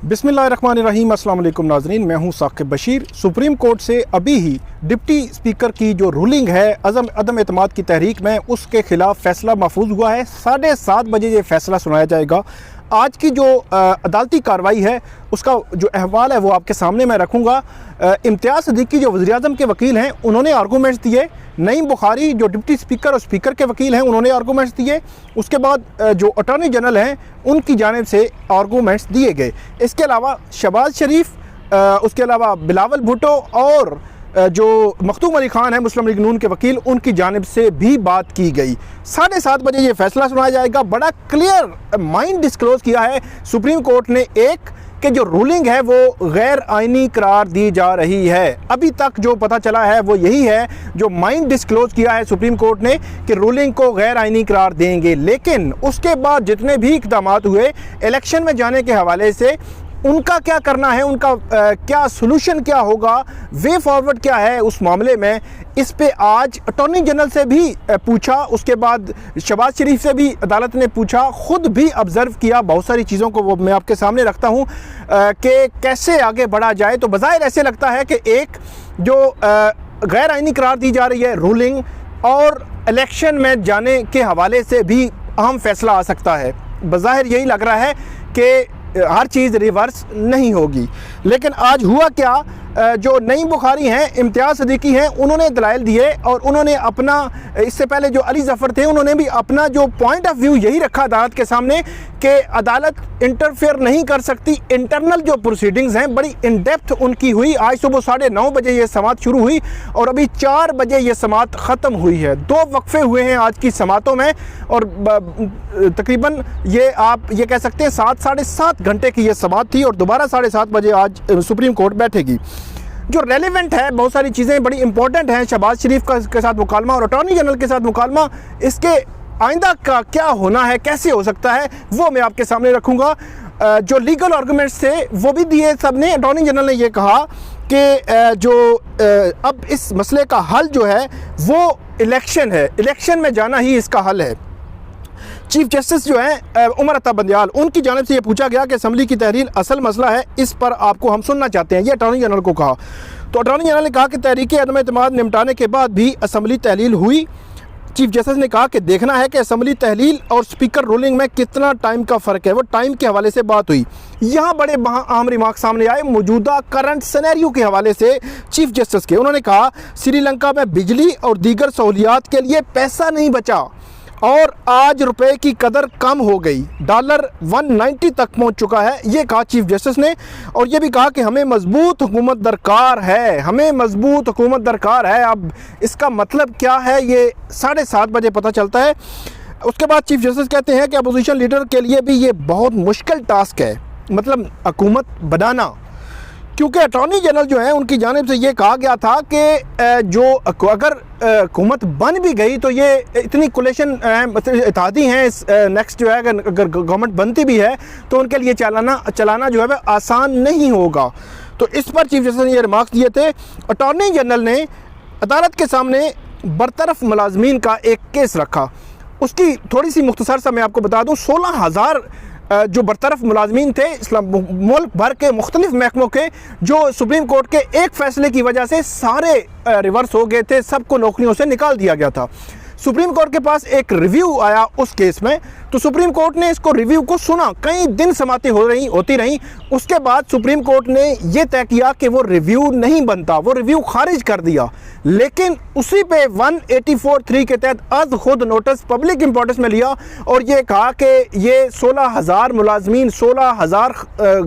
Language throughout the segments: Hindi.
बिस्मिल्लाहिर्रहमानिर्रहीम। अस्सलाम वालेकुम नाज़रीन, मैं हूं साकिब बशीर। सुप्रीम कोर्ट से अभी ही डिप्टी स्पीकर की जो रूलिंग है अदम एतमाद की तहरीक में, उसके ख़िलाफ़ फ़ैसला महफूज हुआ है। 7:30 बजे ये फ़ैसला सुनाया जाएगा। आज की जो अदालती कार्रवाई है उसका जो अहवाल है वो आपके सामने मैं रखूँगा। इम्तियाज़ सिद्दीकी जो वज़ीर-ए-आज़म के वकील हैं उन्होंने आर्गूमेंट्स दिए। नईम बुखारी जो डिप्टी स्पीकर और स्पीकर के वकील हैं उन्होंने आर्गूमेंट्स दिए। उसके बाद जो अटॉर्नी जनरल हैं उनकी जानिब से आर्गूमेंट्स दिए गए। इसके अलावा शहबाज शरीफ, उसके अलावा बिलावल भुट्टो और जो मखदूम अली ख़ान है मुस्लिम लीग नून के वकील, उनकी जानिब से भी बात की गई। 7:30 बजे ये फ़ैसला सुनाया जाएगा। बड़ा क्लियर माइंड डिस्क्लोज़ किया है सुप्रीम कोर्ट ने एक कि जो रूलिंग है वो गैर आइनी करार दी जा रही है। अभी तक जो पता चला है वो यही है, जो माइंड डिस्क्लोज़ किया है सुप्रीम कोर्ट ने कि रूलिंग को गैर आइनी करार देंगे। लेकिन उसके बाद जितने भी इक़दाम हुए इलेक्शन में जाने के हवाले से, उनका क्या करना है, उनका क्या सलूशन क्या होगा, वे फॉरवर्ड क्या है उस मामले में, इस पे आज अटॉर्नी जनरल से भी पूछा। उसके बाद शहबाज शरीफ से भी अदालत ने पूछा, ख़ुद भी ऑब्ज़र्व किया बहुत सारी चीज़ों को, वो मैं आपके सामने रखता हूँ कि कैसे आगे बढ़ा जाए। तो बज़ाहिर ऐसे लगता है कि एक जो गैर आइनी करार दी जा रही है रूलिंग, और इलेक्शन में जाने के हवाले से भी अहम फ़ैसला आ सकता है। बज़ाहिर यही लग रहा है कि हर चीज़ रिवर्स नहीं होगी। लेकिन आज हुआ क्या, जो नईम बुखारी हैं, इम्तियाज़ सिद्दीकी हैं, उन्होंने दलाइल दिए और उन्होंने अपना, इससे पहले जो अली ज़फ़र थे उन्होंने भी अपना जो पॉइंट ऑफ व्यू यही रखा अदालत के सामने कि अदालत इंटरफेयर नहीं कर सकती। इंटरनल जो प्रोसीडिंग्स हैं बड़ी इन डेप्थ उनकी हुई। आज सुबह 9:30 बजे ये समात शुरू हुई और अभी 4 बजे ये समात ख़त्म हुई है। 2 वक्फे हुए हैं आज की समातों में और तकरीबन ये आप ये कह सकते हैं 7 साढ़े 7 घंटे की ये समात थी और दोबारा 7:30 बजे आज सुप्रीम कोर्ट बैठेगी। जो रेलिवेंट है, बहुत सारी चीज़ें बड़ी इंपॉर्टेंट हैं। शहबाज शरीफ के साथ मुकालमा और अटॉर्नी जनरल के साथ मुकालमा, इसके आइंदा का क्या होना है, कैसे हो सकता है, वो मैं आपके सामने रखूँगा। जो लीगल आर्गूमेंट्स थे वो भी दिए सब ने। अटॉर्नी जनरल ने ये कहा कि जो अब इस मसले का हल जो है वो इलेक्शन है, इलेक्शन में जाना ही इसका हल है। चीफ जस्टिस जो हैं उमर अता बंदियाल, उनकी जानिब से ये पूछा गया कि असम्बली की तहरीर असल मसला है, इस पर आपको हम सुनना चाहते हैं, ये अटॉर्नी जनरल को कहा। तो अटॉर्नी जनरल ने कहा कि तहरीक अदम एतमाद निपटाने के बाद भी असम्बली तहलील हुई। चीफ जस्टिस ने कहा कि देखना है कि असम्बली तहलील और स्पीकर रूलिंग में कितना टाइम का फ़र्क है, वो टाइम के हवाले से बात हुई। यहाँ बड़े अहम रिमार्क सामने आए मौजूदा करंट सिनेरियो के हवाले से चीफ जस्टिस के। उन्होंने कहा श्रीलंका में बिजली और दीगर सहूलियात के लिए पैसा नहीं बचा और आज रुपए की कदर कम हो गई, डॉलर 190 तक पहुंच चुका है, ये कहा चीफ जस्टिस ने। और ये भी कहा कि हमें मजबूत हुकूमत दरकार है, हमें मजबूत हुकूमत दरकार है। अब इसका मतलब क्या है ये 7:30 बजे पता चलता है। उसके बाद चीफ जस्टिस कहते हैं कि अपोजिशन लीडर के लिए भी ये बहुत मुश्किल टास्क है, मतलब हुकूमत बनाना, क्योंकि अटॉर्नी जनरल जो है उनकी जानिब से ये कहा गया था कि जो अगर हुकूमत बन भी गई तो ये इतनी कोलेशन इत्तेहादी हैं, नेक्स्ट जो है अगर गवर्नमेंट बनती भी है तो उनके लिए चलाना जो है वह आसान नहीं होगा। तो इस पर चीफ जस्टिस ने ये रिमार्क्स दिए थे। अटॉर्नी जनरल ने अदालत के सामने बरतरफ मुलाजमीन का एक केस रखा। उसकी थोड़ी सी मुख्तसर सा मैं आपको बता दूँ। 16,000 जो बरतरफ मुलाजमीन थे इस्लाम मुल्क भर के मुख्तलिफ महकमों के, जो सुप्रीम कोर्ट के एक फ़ैसले की वजह से सारे रिवर्स हो गए थे, सबको नौकरियों से निकाल दिया गया था। सुप्रीम कोर्ट के पास एक रिव्यू आया उस केस में, तो सुप्रीम कोर्ट ने इसको रिव्यू को सुना। कई दिन समातें होती रहीं। उसके बाद सुप्रीम कोर्ट ने यह तय किया कि वो रिव्यू नहीं बनता, वो रिव्यू खारिज कर दिया। लेकिन उसी पे 184(3) के तहत अज खुद नोटिस पब्लिक इंपॉर्टेंस में लिया और ये कहा कि ये 16,000 मुलाजमीन, 16,000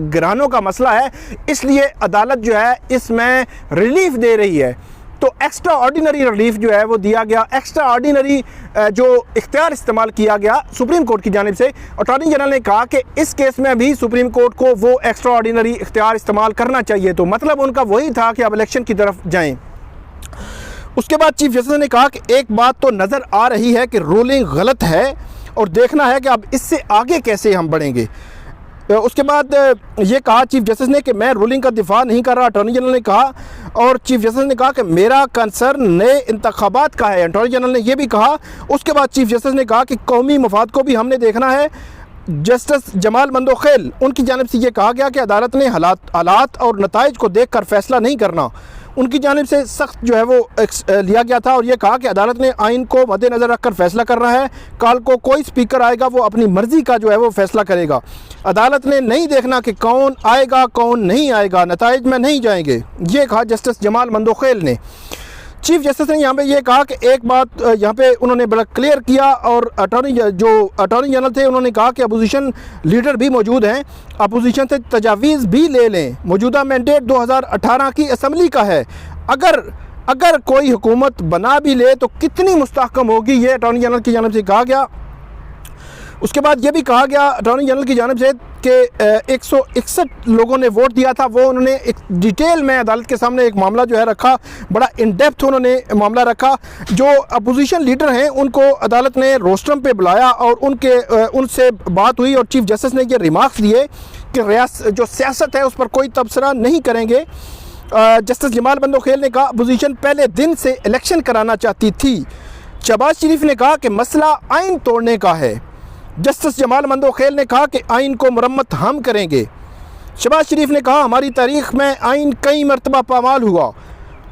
घरानों का मसला है, इसलिए अदालत जो है इसमें रिलीफ दे रही है। तो एक्स्ट्रा ऑर्डिनरी रिलीफ जो है वो दिया गया, एक्स्ट्रा ऑर्डिनरी जो इख्तियार इस्तेमाल किया गया सुप्रीम कोर्ट की जानिब से। अटॉर्नी जनरल ने कहा कि इस केस में भी सुप्रीम कोर्ट को वो एक्स्ट्रा ऑर्डिनरी इख्तियार इस्तेमाल करना चाहिए। तो मतलब उनका वही था कि अब इलेक्शन की तरफ जाएं। उसके बाद चीफ जस्टिस ने कहा कि एक बात तो नज़र आ रही है कि रूलिंग गलत है और देखना है कि अब इससे आगे कैसे हम बढ़ेंगे। उसके बाद ये कहा चीफ जस्टिस ने कि मैं रूलिंग का दिफा नहीं कर रहा, अटॉर्नी जनरल ने कहा। और चीफ जस्टिस ने कहा कि मेरा कंसर्न नए इंतखाबात का है, अटॉर्नी जनरल ने यह भी कहा। उसके बाद चीफ जस्टिस ने कहा कि कौमी मफाद को भी हमने देखना है। जस्टिस जमाल मंदोखेल उनकी जानिब से ये कहा गया कि अदालत ने हालात और नताइज को देख कर फैसला नहीं करना। उनकी जानिब से सख्त जो है वो लिया गया था और ये कहा कि अदालत ने आइन को मद्देनज़र रखकर फैसला करना है। कल को कोई स्पीकर आएगा वो अपनी मर्ज़ी का जो है वो फैसला करेगा। अदालत ने नहीं देखना कि कौन आएगा कौन नहीं आएगा, नताइज में नहीं जाएंगे, ये कहा जस्टिस जमाल मंदोखेल ने। चीफ जस्टिस ने यहाँ पे ये कहा कि एक बात यहाँ पे उन्होंने बड़ा क्लियर किया और अटॉर्नी जनरल थे उन्होंने कहा कि अपोजिशन लीडर भी मौजूद हैं, अपोजिशन से तजावीज़ भी ले लें। मौजूदा मैंडेट 2018 की असम्बली का है, अगर कोई हुकूमत बना भी ले तो कितनी मुस्तहकम होगी, ये अटॉर्नी जनरल की जानिब से कहा गया। उसके बाद ये भी कहा गया अटॉर्नी जनरल की जानिब से कि 161 लोगों ने वोट दिया था, वो उन्होंने एक डिटेल में अदालत के सामने एक मामला जो है रखा, बड़ा इन डेप्थ उन्होंने मामला रखा। जो अपोजिशन लीडर हैं उनको अदालत ने रोस्ट्रम पे बुलाया और उनसे बात हुई और चीफ जस्टिस ने ये रिमार्क्स दिए कि जो सियासत है उस पर कोई तबसरा नहीं करेंगे। जस्टिस जमाल मंदोखेल ने कहा अपोजिशन पहले दिन से इलेक्शन कराना चाहती थी। शहबाज शरीफ ने कहा कि मसला आइन तोड़ने का है। जस्टिस जमाल मंदोखेल ने कहा कि आइन को मुरम्मत हम करेंगे। शहबाज शरीफ ने कहा हमारी तारीख़ में आइन कई मरतबा पामाल हुआ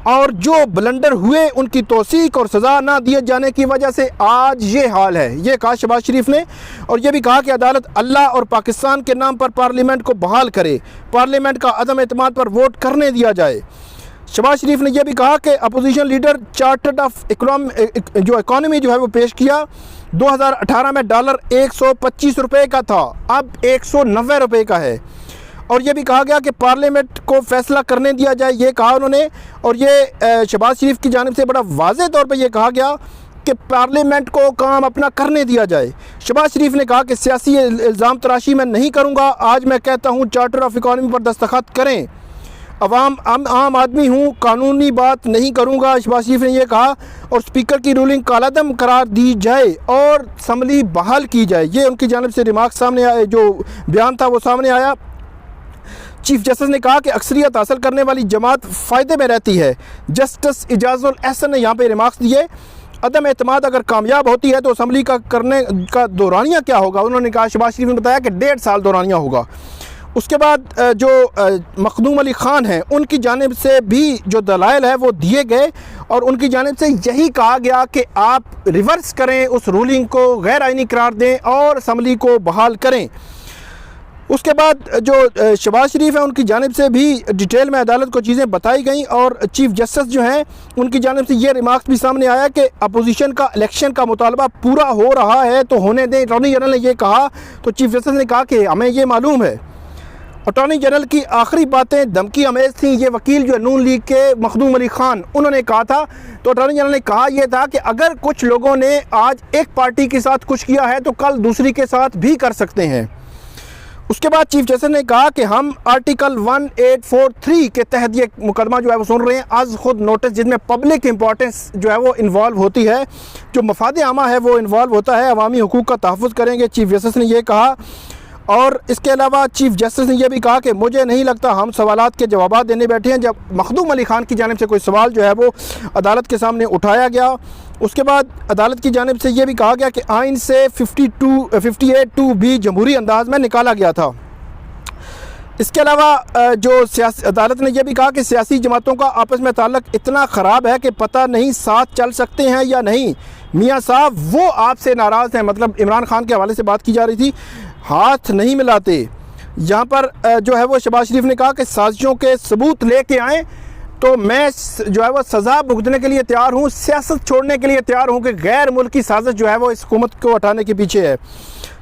और जो ब्लंडर हुए उनकी तौसीक और सज़ा ना दिए जाने की वजह से आज ये हाल है, ये कहा शहबाज शरीफ ने। और ये भी कहा कि अदालत अल्लाह और पाकिस्तान के नाम पर पार्लियामेंट को बहाल करे, पार्लियामेंट का अदम एतमाद पर वोट करने दिया जाए। शहबाज शरीफ ने यह भी कहा कि opposition leader chartered of economy जो है वो पेश किया। 2018 में डॉलर 125 रुपये का था, अब 190 रुपये का है। और ये भी कहा गया कि पार्लियामेंट को फैसला करने दिया जाए, ये कहा उन्होंने। और ये शहबाज शरीफ की जानिब से बड़ा वाज़ेह तौर पे ये कहा गया कि पार्लियामेंट को काम अपना करने दिया जाए। शहबाज शरीफ ने कहा कि सियासी इल्ज़ाम तराशी मैं नहीं करूँगा, आज मैं कहता हूँ चार्टर ऑफ इकॉनमी पर दस्तखत करें, आम आदमी हूँ, कानूनी बात नहीं करूँगा, शहबाज शरीफ ने यह कहा। और स्पीकर की रूलिंग कालादम करार दी जाए और असम्बली बहाल की जाए, ये उनकी जानिब से रिमार्क सामने आया, जो बयान था वो सामने आया। चीफ जस्टिस ने कहा कि अक्सरियत हासिल करने वाली जमात फ़ायदे में रहती है। जस्टिस इजाज़ुल एहसन ने यहाँ पे रिमार्क्स दिए। अदम एतमाद अगर कामयाब होती है तो असम्बली का करने का दौरानिया क्या होगा, उन्होंने कहा, शहबाज शरीफ ने बताया कि 1.5 साल दौरानिया होगा। उसके बाद जो मखदूम अली ख़ान हैं उनकी जानिब से भी जो दलाइल है वो दिए गए और उनकी जानिब से यही कहा गया कि आप रिवर्स करें, उस रूलिंग को गैर आइनी करार दें और असम्बली को बहाल करें। उसके बाद जो शहबाज शरीफ है उनकी जानिब से भी डिटेल में अदालत को चीज़ें बताई गई और चीफ जस्टिस जो हैं उनकी जानिब से ये रिमार्क्स भी सामने आया कि अपोजिशन का इलेक्शन का मुतालबा पूरा हो रहा है तो होने दें। अटॉर्नी जनरल ने ये कहा तो चीफ जस्टिस ने कहा कि हमें ये मालूम है। अटॉर्नी जनरल की आखिरी बातें धमकी अमेज थी। ये वकील जो नून लीग के मखदूम अली ख़ान उन्होंने कहा था, तो अटॉर्नी जनरल ने कहा यह था कि अगर कुछ लोगों ने आज एक पार्टी के साथ कुछ किया है तो कल दूसरी के साथ भी कर सकते हैं। उसके बाद चीफ जस्टिस ने कहा कि हम आर्टिकल 1843 के तहत ये मुकदमा जो है वो सुन रहे हैं, आज खुद नोटिस जिसमें पब्लिक इंपॉर्टेंस जो है वो इन्वॉल्व होती है, जो मफाद आमा है वो इन्वॉल्व होता है, अवामी हुकूक का तहफ़्फ़ुज़ करेंगे, चीफ जस्टिस ने यह कहा। और इसके अलावा चीफ जस्टिस ने यह भी कहा कि मुझे नहीं लगता हम सवालात के जवाब देने बैठे हैं। जब मखदूम अली ख़ान की जानिब से कोई सवाल जो है वो अदालत के सामने उठाया गया, उसके बाद अदालत की जानिब से यह भी कहा गया कि आइन से 58(2) भी जमहूरी अंदाज में निकाला गया था। इसके अलावा जो अदालत ने यह भी कहा कि सियासी जमातों का आपस में ताल्लुक़ इतना ख़राब है कि पता नहीं साथ चल सकते हैं या नहीं। मियाँ साहब वो आपसे नाराज़ हैं, मतलब इमरान खान के हवाले से बात की जा रही थी, हाथ नहीं मिलाते। यहाँ पर जो है वो शहबाज शरीफ ने कहा कि साजिशों के सबूत लेके आएँ तो मैं जो है वो सज़ा भुगतने के लिए तैयार हूँ, सियासत छोड़ने के लिए तैयार हूँ कि गैर मुल्की साजिश जो है वो इस हुकूमत को हटाने के पीछे है।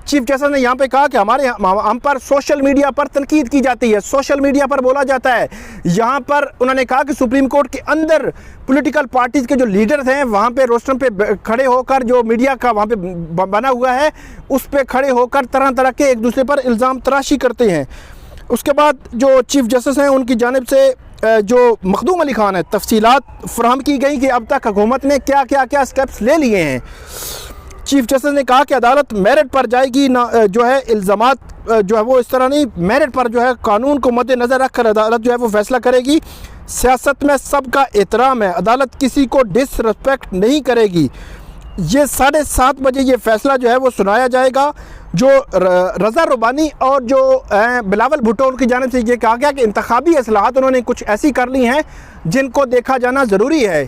चीफ जस्टिस ने यहाँ पे कहा कि हम पर सोशल मीडिया पर तनकीद की जाती है, सोशल मीडिया पर बोला जाता है। यहाँ पर उन्होंने कहा कि सुप्रीम कोर्ट के अंदर पॉलिटिकल पार्टीज़ के जो लीडर्स हैं वहाँ पे रोस्ट्रम पे खड़े होकर, जो मीडिया का वहाँ पे बना हुआ है उस पर खड़े होकर तरह तरह के एक दूसरे पर इल्ज़ाम तराशी करते हैं। उसके बाद जो चीफ जस्टिस हैं उनकी जानिब से जो मखदूम अली ख़ान है तफसीलात फराहम की गई कि अब तक हुकूमत ने क्या क्या क्या स्टेप्स ले लिए हैं। चीफ जस्टिस ने कहा कि अदालत मेरिट पर जाएगी, ना जो है इल्ज़ामात जो है वो इस तरह नहीं, मेरिट पर जो है कानून को मद्देनज़र रख कर अदालत जो है वो फैसला करेगी। सियासत में सबका एहतराम है, अदालत किसी को डिसरिस्पेक्ट नहीं करेगी। ये 7:30 बजे ये फ़ैसला जो है वो सुनाया जाएगा। जो रज़ा रुबानी और जो बिलावल भुट्टो उनकी जानिब से ये कहा गया कि इंतखाबी असलाहत उन्होंने कुछ ऐसी कर ली हैं जिनको देखा जाना ज़रूरी है।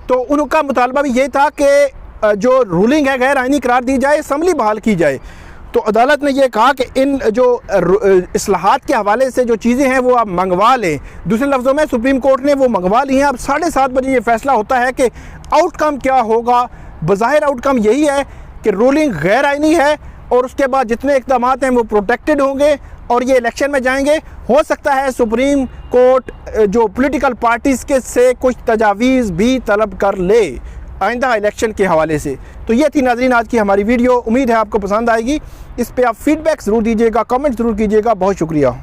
तो उनका मुतालबा भी ये था कि जो रूलिंग है गैर आइनी करार दी जाए, असम्बली बहाल की जाए। तो अदालत ने यह कहा कि इन जो इस्लाहात के हवाले से जो चीज़ें हैं वो आप मंगवा लें। दूसरे लफ्ज़ों में सुप्रीम कोर्ट ने वो मंगवा ली हैं। अब 7:30 बजे ये फैसला होता है कि आउटकम क्या होगा। बज़ाहिर आउटकम यही है कि रूलिंग गैर आइनी है और उसके बाद जितने इक़दाम हैं वो प्रोटेक्टेड होंगे और ये इलेक्शन में जाएंगे। हो सकता है सुप्रीम कोर्ट जो पॉलिटिकल पार्टीज़ के से कुछ तजावीज़ भी तलब कर ले आइंदा इलेक्शन के हवाले से। तो ये थी नाज़रीन आज की हमारी वीडियो। उम्मीद है आपको पसंद आएगी। इस पर आप फीडबैक ज़रूर दीजिएगा, कमेंट ज़रूर कीजिएगा। बहुत शुक्रिया।